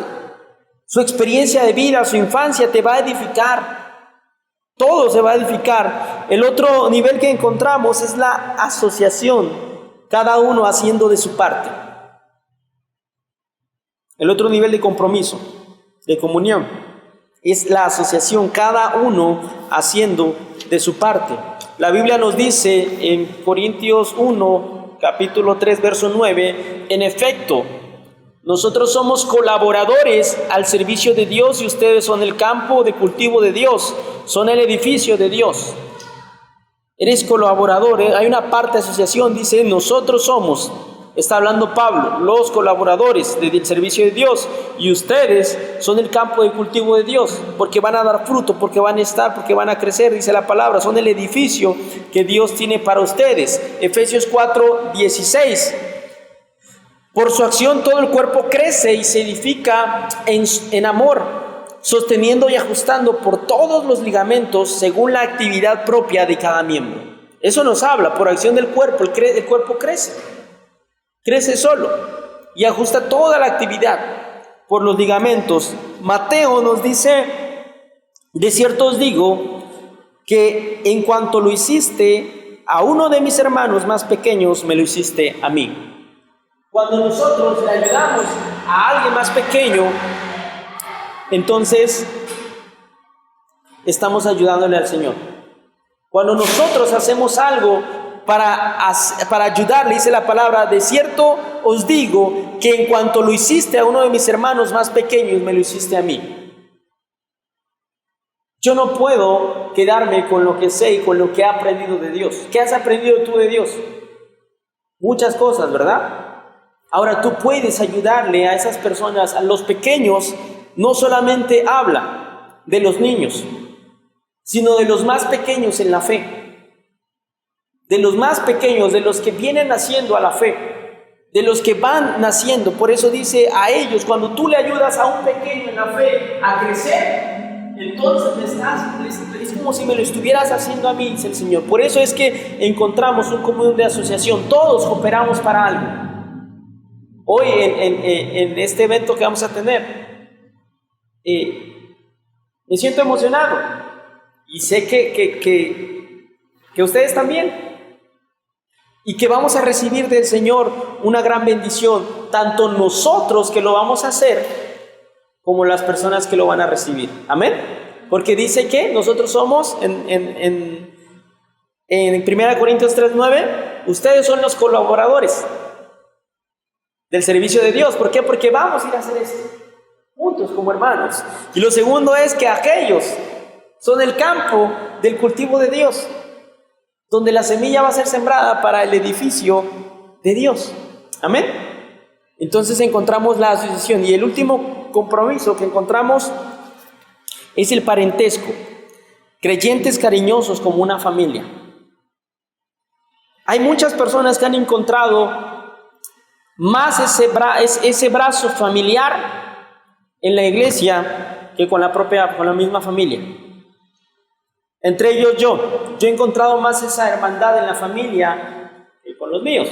Speaker 1: Su experiencia de vida, su infancia te va a edificar. Todo se va a edificar. El otro nivel que encontramos es la asociación, cada uno haciendo de su parte. El otro nivel de compromiso, de comunión, es la asociación, cada uno haciendo de su parte. La Biblia nos dice en Corintios 1, capítulo 3, verso 9, en efecto, nosotros somos colaboradores al servicio de Dios y ustedes son el campo de cultivo de Dios, son el edificio de Dios. Eres colaborador, hay una parte de asociación, dice: nosotros somos Está hablando Pablo, los colaboradores del servicio de Dios, y ustedes son el campo de cultivo de Dios, porque van a dar fruto, porque van a estar, porque van a crecer, dice la palabra, son el edificio que Dios tiene para ustedes. Efesios 4:16. Por su acción todo el cuerpo crece y se edifica en amor, sosteniendo y ajustando por todos los ligamentos según la actividad propia de cada miembro. Eso nos habla, por acción del cuerpo, el cuerpo crece solo y ajusta toda la actividad por los ligamentos. Mateo nos dice, de cierto os digo, que en cuanto lo hiciste a uno de mis hermanos más pequeños, me lo hiciste a mí. Cuando nosotros le ayudamos a alguien más pequeño, entonces estamos ayudándole al Señor. Cuando nosotros hacemos algo para ayudarle, dice la palabra, de cierto os digo que en cuanto lo hiciste a uno de mis hermanos más pequeños, me lo hiciste a mí. Yo no puedo quedarme con lo que sé y con lo que he aprendido de Dios. ¿Qué has aprendido tú de Dios? Muchas cosas, ¿verdad? Ahora tú puedes ayudarle a esas personas, a los pequeños. No solamente habla de los niños, sino de los más pequeños en la fe. De los más pequeños, de los que vienen naciendo a la fe, de los que van naciendo. Por eso dice a ellos, cuando tú le ayudas a un pequeño en la fe a crecer, entonces es como si me lo estuvieras haciendo a mí, dice el Señor. Por eso es que encontramos un común de asociación, todos cooperamos para algo. Hoy en este evento que vamos a tener, me siento emocionado y sé que ustedes también. Y que vamos a recibir del Señor una gran bendición, tanto nosotros que lo vamos a hacer, como las personas que lo van a recibir. Amén. Porque dice que nosotros somos, en 1 Corintios 3:9, ustedes son los colaboradores del servicio de Dios. ¿Por qué? Porque vamos a ir a hacer esto juntos como hermanos. Y lo segundo es que aquellos son el campo del cultivo de Dios, donde la semilla va a ser sembrada para el edificio de Dios. Amén. Entonces encontramos la asociación. Y el último compromiso que encontramos es el parentesco. Creyentes cariñosos como una familia. Hay muchas personas que han encontrado más ese brazo familiar en la iglesia que con la misma familia. Entre ellos yo he encontrado más esa hermandad en la familia que con los míos.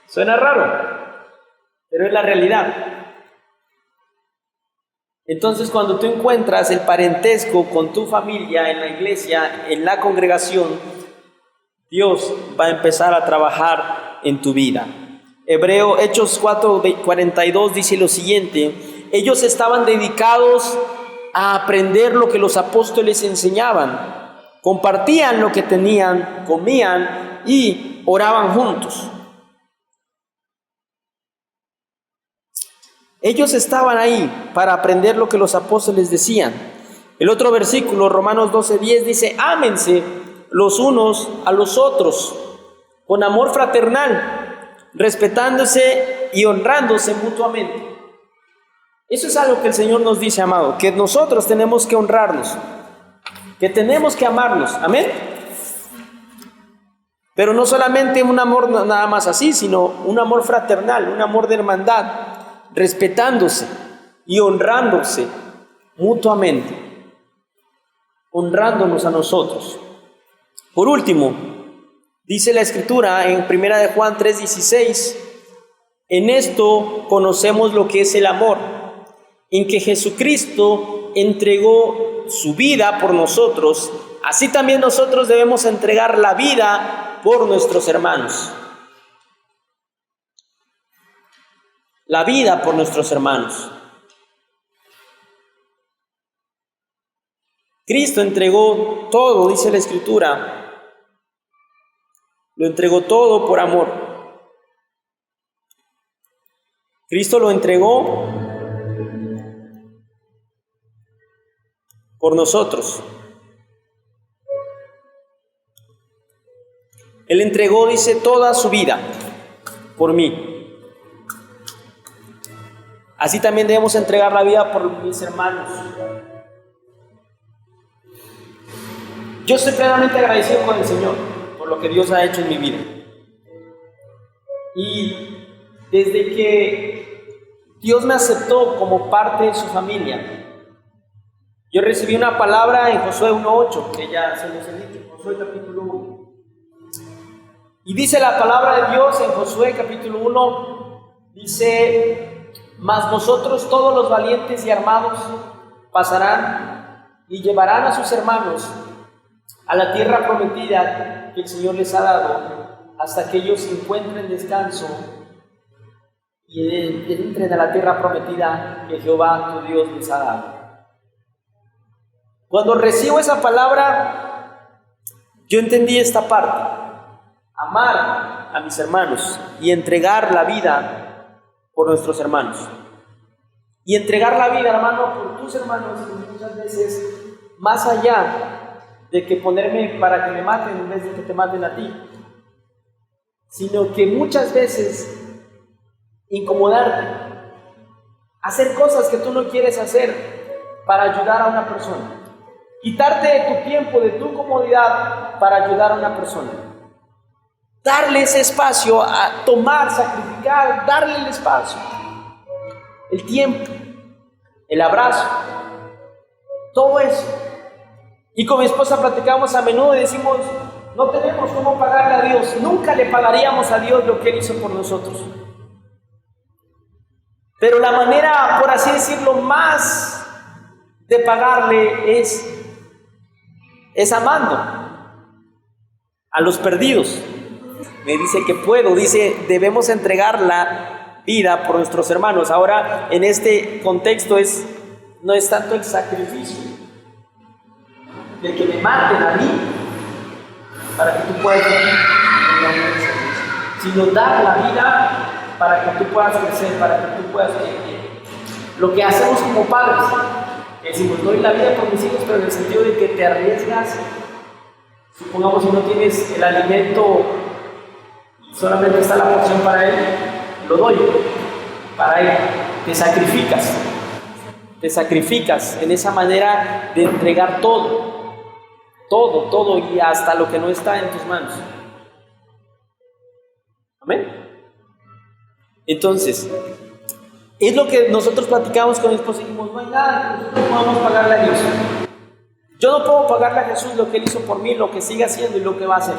Speaker 1: Suena raro, pero es la realidad. Entonces, cuando tú encuentras el parentesco con tu familia en la iglesia, en la congregación, Dios va a empezar a trabajar en tu vida. Hechos 4:42 dice lo siguiente: ellos estaban dedicados a aprender lo que los apóstoles enseñaban, compartían lo que tenían, comían y oraban juntos. Ellos estaban ahí para aprender lo que los apóstoles decían. El otro versículo, Romanos 12:10, dice: ámense los unos a los otros con amor fraternal, respetándose y honrándose mutuamente. Eso es algo que el Señor nos dice, amado, que nosotros tenemos que honrarnos, que tenemos que amarnos. Amén. Pero no solamente un amor nada más así, sino un amor fraternal, un amor de hermandad, respetándose y honrándose mutuamente, honrándonos a nosotros. Por último, dice la Escritura en 1 de Juan 3:16: en esto conocemos lo que es el amor, en que Jesucristo entregó su vida por nosotros, así también nosotros debemos entregar la vida por nuestros hermanos. La vida por nuestros hermanos. Cristo entregó todo, dice la Escritura, lo entregó todo por amor. Cristo lo entregó por nosotros. Él entregó, dice, toda su vida por mí. Así también debemos entregar la vida por mis hermanos. Yo estoy plenamente agradecido con el Señor por lo que Dios ha hecho en mi vida. Y desde que Dios me aceptó como parte de su familia, yo recibí una palabra en Josué 1:8, que ya se los he dicho, Josué capítulo 1. Y dice la palabra de Dios en Josué capítulo 1, dice: mas vosotros todos los valientes y armados pasarán y llevarán a sus hermanos a la tierra prometida que el Señor les ha dado, hasta que ellos encuentren descanso y entren a la tierra prometida que Jehová tu Dios les ha dado. Cuando recibo esa palabra, yo entendí esta parte: amar a mis hermanos y entregar la vida por nuestros hermanos. Y entregar la vida, hermano, por tus hermanos, muchas veces, más allá de que ponerme para que me maten en vez de que te maten a ti, sino que muchas veces incomodarte, hacer cosas que tú no quieres hacer para ayudar a una persona, quitarte de tu tiempo, de tu comodidad para ayudar a una persona, darle ese espacio, a tomar, sacrificar, darle el espacio, el tiempo, el abrazo, todo eso. Y con mi esposa platicamos a menudo y decimos: no tenemos cómo pagarle a Dios, nunca le pagaríamos a Dios lo que Él hizo por nosotros. Pero la manera, por así decirlo, más de pagarle es amando a los perdidos. Me dice que puedo, dice, debemos entregar la vida por nuestros hermanos. Ahora, en este contexto no es tanto el sacrificio de que me maten a mí para que tú puedas vivir, sino dar la vida para que tú puedas crecer, para que tú puedas lo que hacemos como padres, que decimos: doy la vida por mis hijos, pero en el sentido de que te arriesgas. Supongamos, si no tienes el alimento, solamente está la porción para él, lo doy para él. Te sacrificas en esa manera de entregar todo y hasta lo que no está en tus manos. Amén. Entonces, es lo que nosotros platicamos con mi esposa y dijimos: no hay nada que nosotros podamos pagarle a Dios. Yo no puedo pagarle a Jesús lo que Él hizo por mí, lo que sigue haciendo y lo que va a hacer.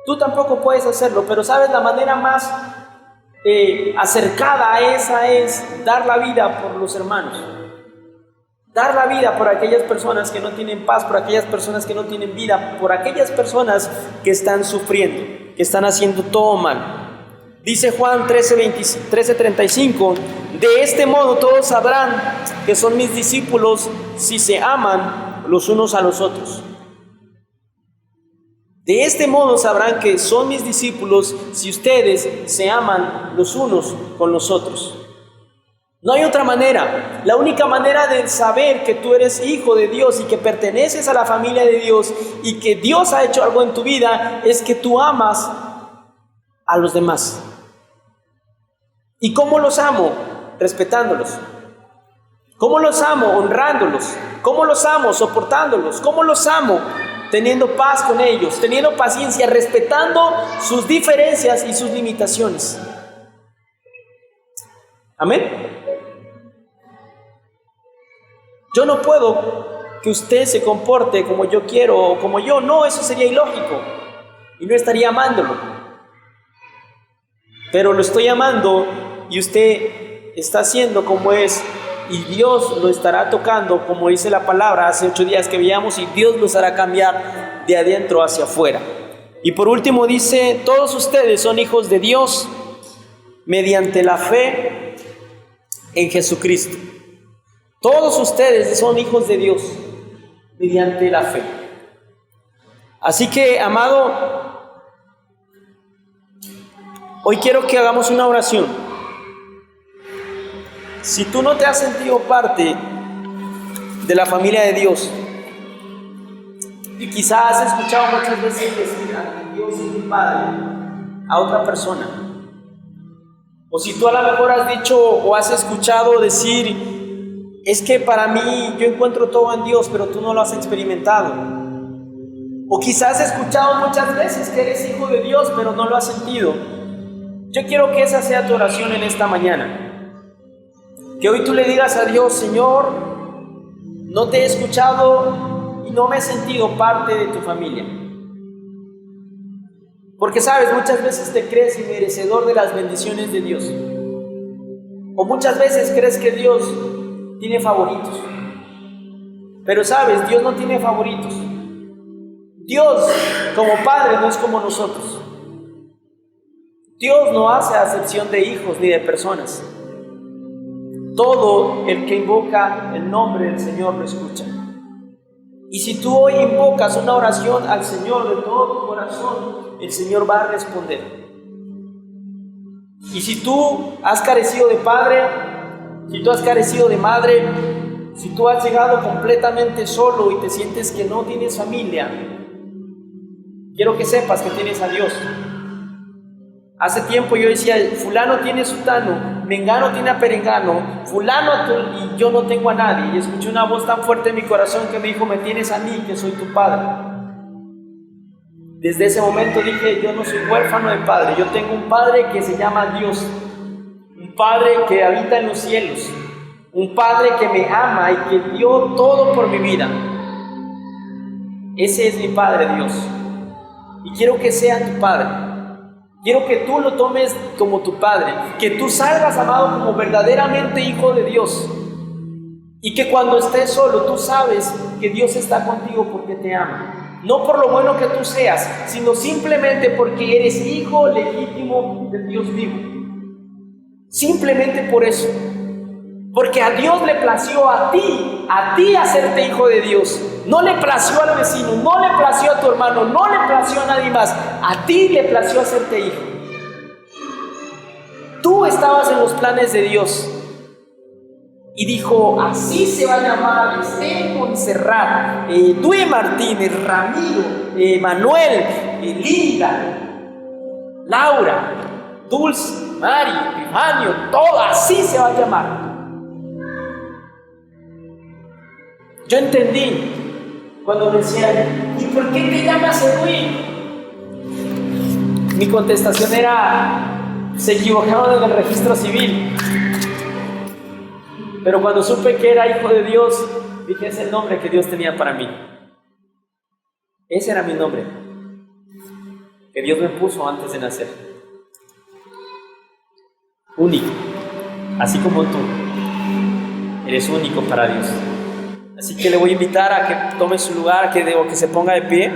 Speaker 1: Tú tampoco puedes hacerlo, pero sabes, la manera más acercada a esa es dar la vida por los hermanos. Dar la vida por aquellas personas que no tienen paz, por aquellas personas que no tienen vida, por aquellas personas que están sufriendo, que están haciendo todo mal. Dice Juan 13:35, de este modo todos sabrán que son mis discípulos si se aman los unos a los otros. De este modo sabrán que son mis discípulos si ustedes se aman los unos con los otros. No hay otra manera. La única manera de saber que tú eres hijo de Dios y que perteneces a la familia de Dios y que Dios ha hecho algo en tu vida es que tú amas a los demás. ¿Y cómo los amo? Respetándolos. ¿Cómo los amo? Honrándolos. ¿Cómo los amo? Soportándolos. ¿Cómo los amo? Teniendo paz con ellos, teniendo paciencia, respetando sus diferencias y sus limitaciones. Amén. Yo no puedo que usted se comporte como yo quiero o como yo. No, eso sería ilógico y no estaría amándolo. Pero lo estoy amando y usted está haciendo como es, y Dios lo estará tocando, como dice la palabra hace 8 días que veíamos, y Dios los hará cambiar de adentro hacia afuera. Y por último dice: todos ustedes son hijos de Dios mediante la fe en Jesucristo. Todos ustedes son hijos de Dios mediante la fe. Así que, amado, hoy quiero que hagamos una oración. Si tú no te has sentido parte de la familia de Dios y quizás has escuchado muchas veces decir: Dios es mi Padre a otra persona. O si tú a lo mejor has dicho o has escuchado decir, es que para mí yo encuentro todo en Dios, pero tú no lo has experimentado. O quizás has escuchado muchas veces que eres hijo de Dios, pero no lo has sentido. Yo quiero que esa sea tu oración en esta mañana. Que hoy tú le digas a Dios, Señor, no te he escuchado y no me he sentido parte de tu familia. Porque sabes, muchas veces te crees inmerecedor de las bendiciones de Dios. O muchas veces crees que Dios tiene favoritos. Pero sabes, Dios no tiene favoritos. Dios como Padre no es como nosotros. Dios no hace acepción de hijos ni de personas. Todo el que invoca el nombre del Señor lo escucha. Y si tú hoy invocas una oración al Señor de todo tu corazón, el Señor va a responder. Y si tú has carecido de padre, si tú has carecido de madre, si tú has llegado completamente solo y te sientes que no tienes familia, quiero que sepas que tienes a Dios. Hace tiempo yo decía, fulano tiene sutano, mengano tiene a perengano, fulano y yo no tengo a nadie. Y escuché una voz tan fuerte en mi corazón que me dijo, me tienes a mí, que soy tu padre. Desde ese momento dije, yo no soy huérfano de padre, yo tengo un padre que se llama Dios, un padre que habita en los cielos, un padre que me ama y que dio todo por mi vida. Ese es mi Padre Dios. Y quiero que sea tu Padre. Quiero que tú lo tomes como tu Padre, que tú salgas amado como verdaderamente hijo de Dios. Y que cuando estés solo tú sabes que Dios está contigo porque te ama. No por lo bueno que tú seas, sino simplemente porque eres hijo legítimo del Dios vivo. Simplemente por eso. Porque a Dios le plació a ti hacerte hijo de Dios. No le plació al vecino, no le plació a tu hermano, no le plació a nadie más. A ti le plació hacerte hijo. Tú estabas en los planes de Dios. Y dijo, así se va a llamar Esther Montserrat, Due Martínez, Ramiro, Manuel, Linda, Laura, Dulce, Mari, Epifanio, todo así se va a llamar. Yo entendí cuando me decían, ¿y por qué te llamas Edwin? Mi contestación era, se equivocaron en el registro civil. Pero cuando supe que era hijo de Dios, dije, es el nombre que Dios tenía para mí. Ese era mi nombre, que Dios me puso antes de nacer. Único, así como tú, eres único para Dios. Así que le voy a invitar a que tome su lugar, que se ponga de pie.